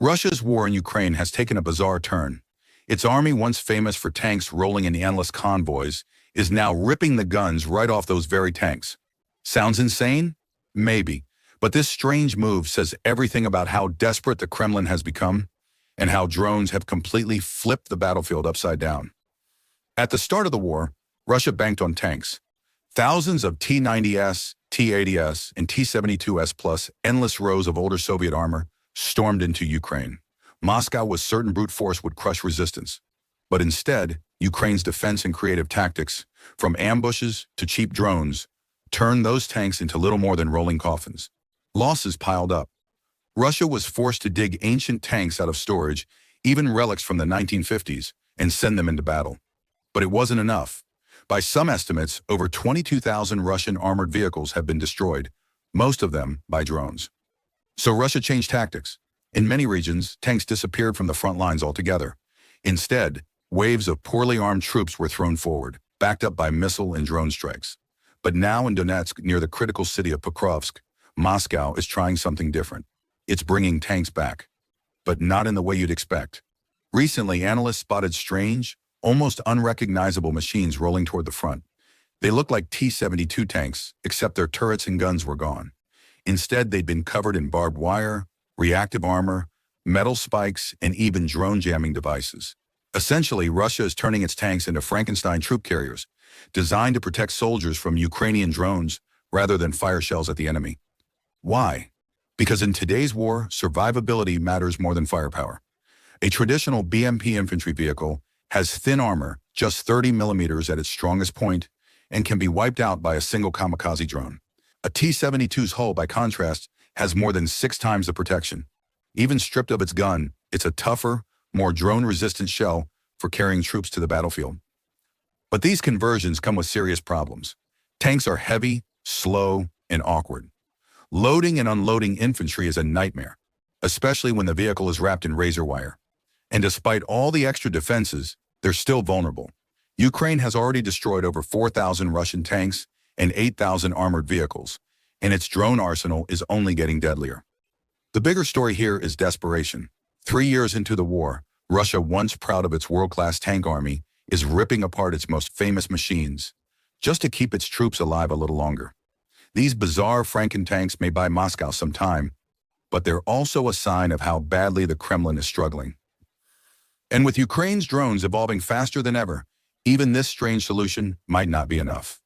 Russia's war in Ukraine has taken a bizarre turn. Its army, once famous for tanks rolling in endless convoys, is now ripping the guns right off those very tanks. Sounds insane? Maybe. But this strange move says everything about how desperate the Kremlin has become and how drones have completely flipped the battlefield upside down. At the start of the war, Russia banked on tanks. Thousands of T-90S, T-80S, and T-72S plus endless rows of older Soviet armor stormed into Ukraine. Moscow was certain brute force would crush resistance. But instead, Ukraine's defense and creative tactics, from ambushes to cheap drones, turned those tanks into little more than rolling coffins. Losses piled up. Russia was forced to dig ancient tanks out of storage, even relics from the 1950s, and send them into battle. But it wasn't enough. By some estimates, over 22,000 Russian armored vehicles have been destroyed, most of them by drones. So Russia changed tactics. In many regions, tanks disappeared from the front lines altogether. Instead, waves of poorly armed troops were thrown forward, backed up by missile and drone strikes. But now in Donetsk, near the critical city of Pokrovsk, Moscow is trying something different. It's bringing tanks back, but not in the way you'd expect. Recently, analysts spotted strange, almost unrecognizable machines rolling toward the front. They looked like T-72 tanks, except their turrets and guns were gone. Instead, they'd been covered in barbed wire, reactive armor, metal spikes, and even drone jamming devices. Essentially, Russia is turning its tanks into Frankenstein troop carriers, designed to protect soldiers from Ukrainian drones rather than fire shells at the enemy. Why? Because in today's war, survivability matters more than firepower. A traditional BMP infantry vehicle has thin armor, just 30 millimeters at its strongest point, and can be wiped out by a single kamikaze drone. A T-72's hull, by contrast, has more than 6 times the protection. Even stripped of its gun, it's a tougher, more drone-resistant shell for carrying troops to the battlefield. But these conversions come with serious problems. Tanks are heavy, slow, and awkward. Loading and unloading infantry is a nightmare, especially when the vehicle is wrapped in razor wire. And despite all the extra defenses, they're still vulnerable. Ukraine has already destroyed over 4,000 Russian tanks and 8,000 armored vehicles, and its drone arsenal is only getting deadlier. The bigger story here is desperation. 3 years into the war, Russia, once proud of its world-class tank army, is ripping apart its most famous machines, just to keep its troops alive a little longer. These bizarre Franken-tanks may buy Moscow some time, but they're also a sign of how badly the Kremlin is struggling. And with Ukraine's drones evolving faster than ever, even this strange solution might not be enough.